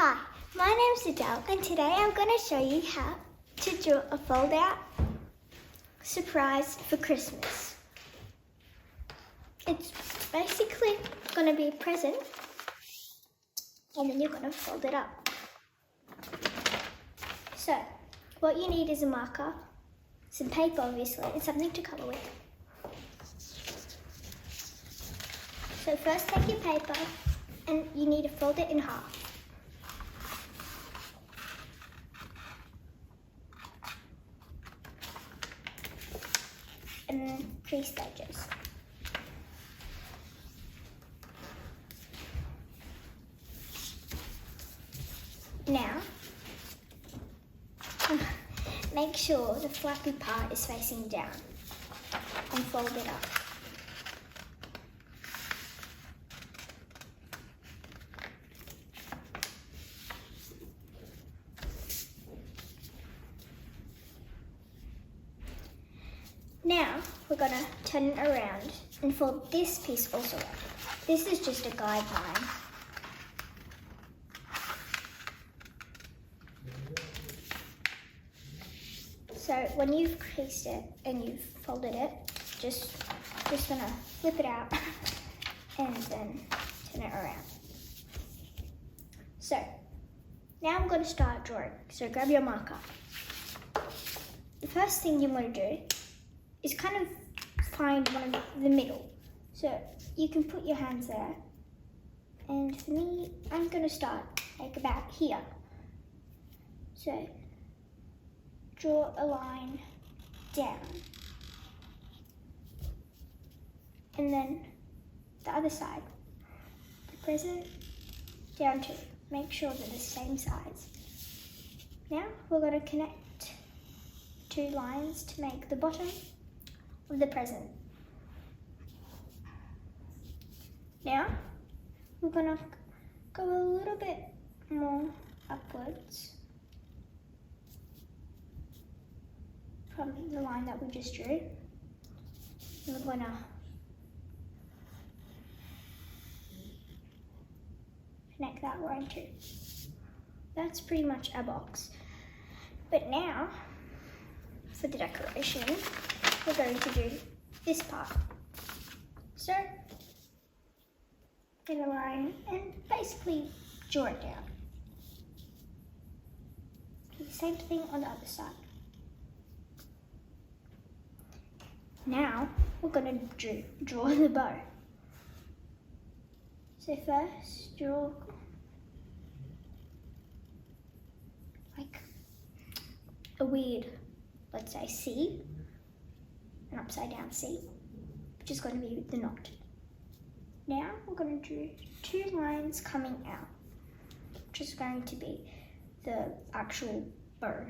Hi, my name's Adele and today I'm going to show you how to draw a fold out surprise for Christmas. It's basically going to be a present and then you're going to fold it up. So what you need is a marker, some paper obviously, and something to colour with. So first take your paper and you need to fold it in half. And then crease the edges. Now, make sure the flappy part is facing down and fold it up. Now, we're going to turn it around and fold this piece also up. This is just a guideline. So when you've creased it and you've folded it, just going to flip it out and then turn it around. So now I'm going to start drawing. So grab your marker. The first thing you want to do is kind of find one of the middle. So you can put your hands there. And for me, I'm going to start like about here. So draw a line down. And then the other side, the present down too. Make sure they're the same size. Now we're going to connect two lines to make the bottom of the present. Now we're going to go a little bit more upwards from the line that we just drew. And we're going to connect that line too. That's pretty much our box. But now, for the decoration, we're going to do this part. So, get a line and basically draw it down. Do the same thing on the other side. Now, we're going to draw the bow. So first, draw like a weird, let's say C, an upside down C, which is going to be the knot. Now we're going to do two lines coming out, which is going to be the actual bow.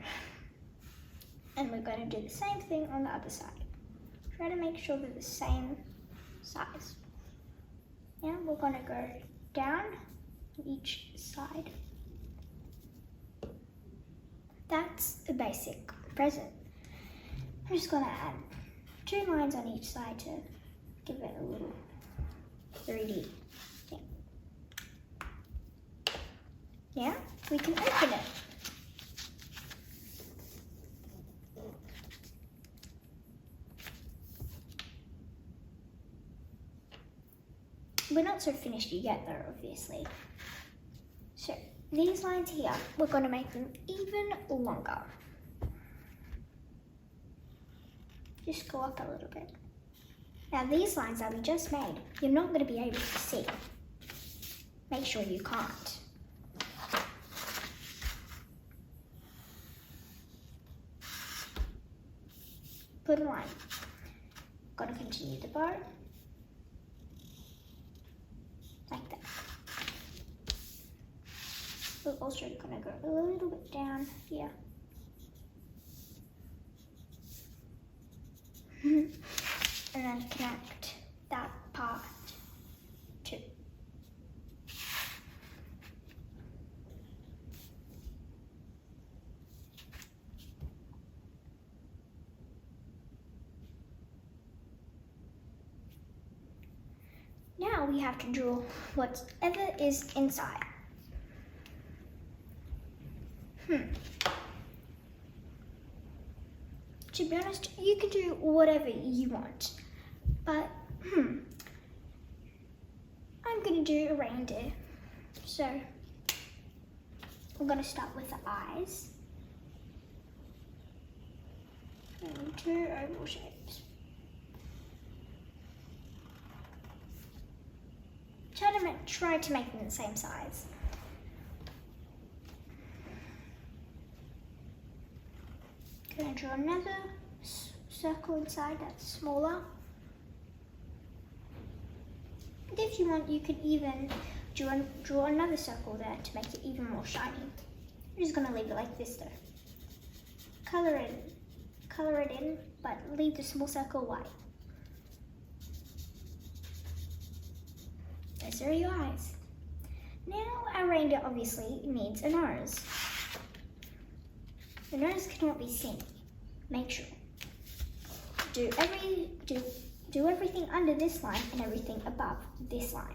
And we're going to do the same thing on the other side. Try to make sure they're the same size. Now we're going to go down each side. That's a basic present. I'm just going to add two lines on each side to give it a little 3D thing. Now we can open it. We're not so finished yet though, obviously. So these lines here, we're going to make them even longer. Just go up a little bit. Now these lines that we just made, you're not going to be able to see. Make sure you can't. Put a line. Got to continue the bow. Like that. We're also going to go a little bit down here. And then connect that part too. Now we have to draw whatever is inside. To be honest, you can do whatever you want, but I'm gonna do a reindeer. So I'm gonna start with the eyes and 2 oval shapes. Try to make them the same size. Gonna draw another circle inside that's smaller. And if you want, you could even draw another circle there to make it even more shiny. I'm just gonna leave it like this though. Color it in, but leave the small circle white. Those are your eyes. Now our reindeer obviously needs a nose. The nose cannot be seen. Make sure. Do everything under this line and everything above this line.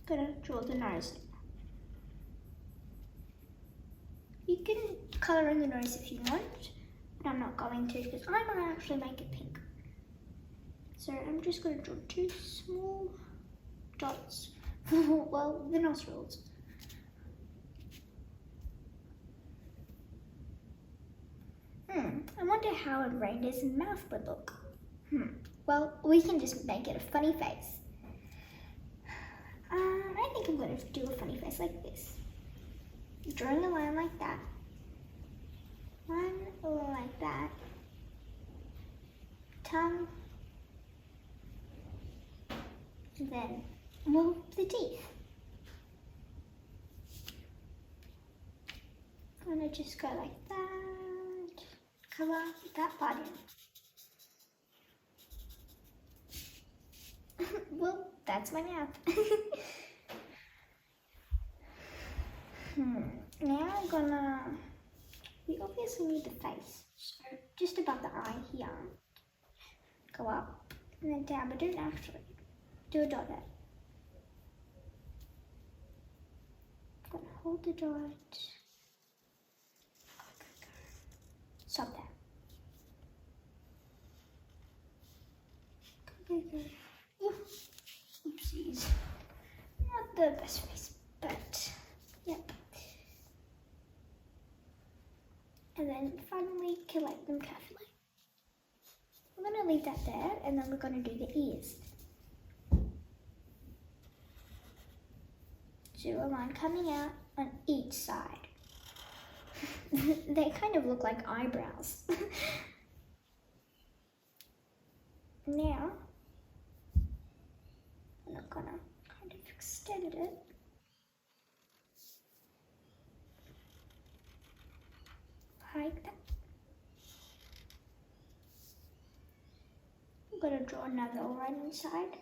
Gonna draw the nose. You can colour in the nose if you want, but I'm not going to because I might actually make it pink. So I'm just going to draw 2 small dots. Well, the nostrils. I wonder how a reindeer's mouth would look. Well, we can just make it a funny face. I think I'm going to do a funny face like this. Drawing a line like that. One like that. Tongue. And then move the teeth. I'm going to just go like that. Colour that part in. Well, that's my mouth. Now we obviously need the face. So just above the eye here. Go up and then down, but don't actually do a dot there. I'm gonna hold the dot. Stop there. Go. Oopsies. Not the best face, but yep. And then finally collect them carefully. We're going to leave that there and then we're going to do the ears. So a line coming out on each side. They kind of look like eyebrows. Now, I'm not going to kind of extend it. Like that. I'm going to draw another right inside.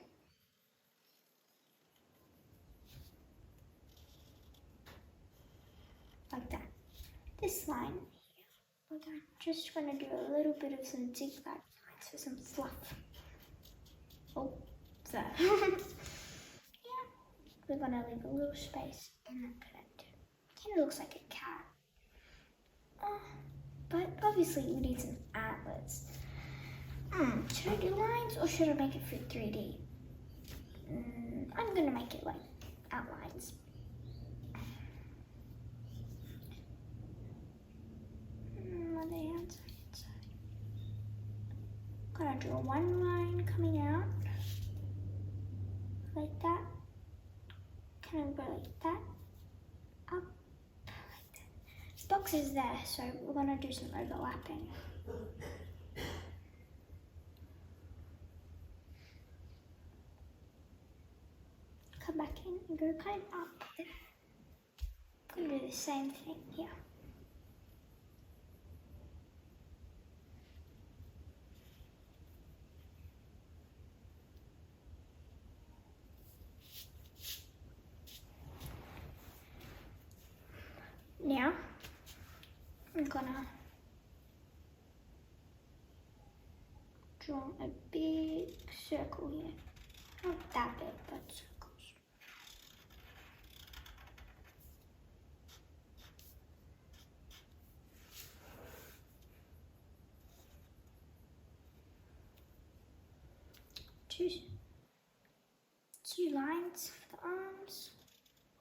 Like that. This line here, we're just going to do a little bit of some zigzag lines for some fluff. Oh, there. Yeah. We're going to leave a little space in the connector. Kind of looks like a cat. But obviously we need some antlers. Should I do lines or should I make it for 3D? I'm gonna make it like outlines. On the outside, inside. Gonna draw one line coming out like that. Kind of go like that. Up. Box is there, so we're going to do some overlapping. Come back in and go kind of up there. I'm going to do the same thing here. Now, I'm gonna draw a big circle here. Not that big, but circles. two lines for the arms,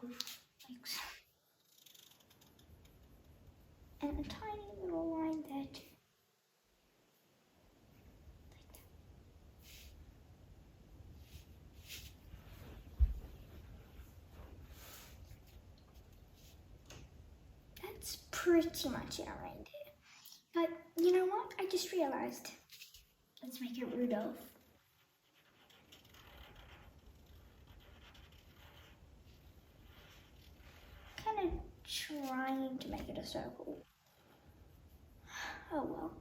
like so. And a tiny little line there too. That's pretty much our reindeer. But you know what? I just realized. Let's make it Rudolph. Kind of trying to make it a circle. Oh well.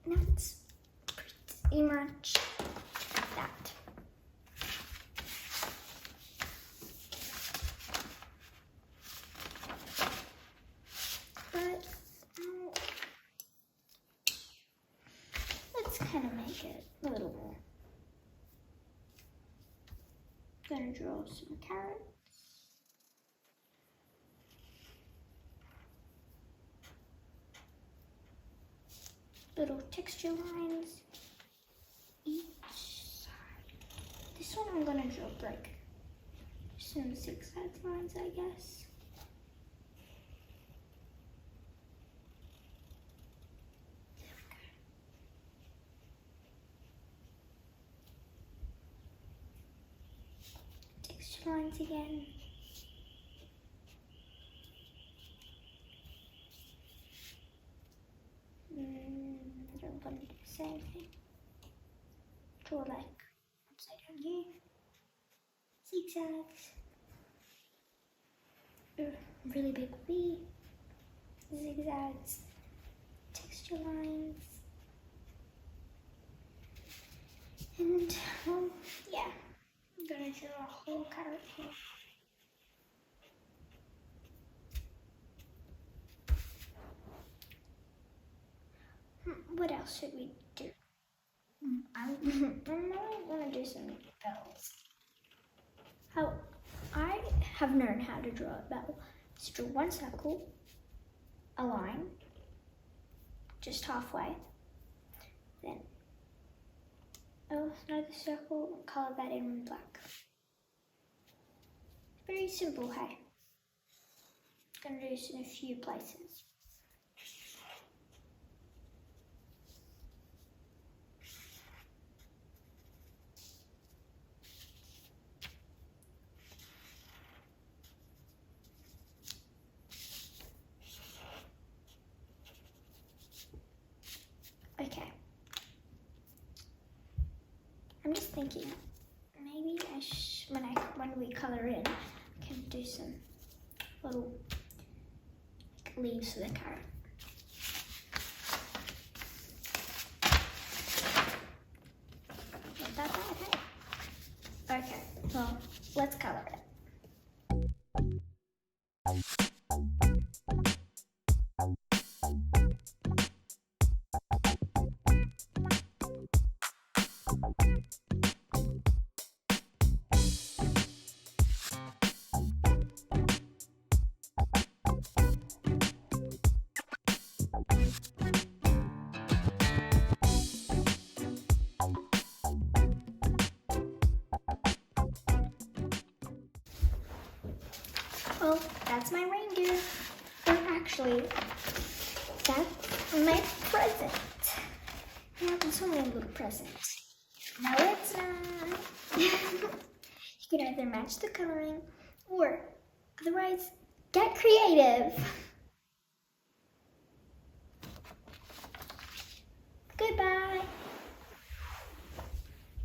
That's pretty much that. But let's kind of make it a little more. Gonna draw some carrots. Little texture lines each side. This one I'm gonna draw like some zigzag lines, I guess. There we go. Texture lines again. I don't want to do the same thing. Draw like upside down here. Zigzags. Really big V. Zigzags. Texture lines. And yeah, I'm gonna draw a whole carrot here. What else should we do? I might want to do some bells. How I have known how to draw a bell. Just draw one circle, a line, just halfway, then another circle, color that in black. Very simple, hey? Gonna do this in a few places. Okay. I'm just thinking, maybe when we color in, I can do some little leaves for the carrot. Not that bad, hey? Okay, well, let's color it. Well, that's my reindeer. Or actually, that's my present. Yeah, it's only a little present. No, it's not. You can either match the coloring or otherwise get creative. Goodbye.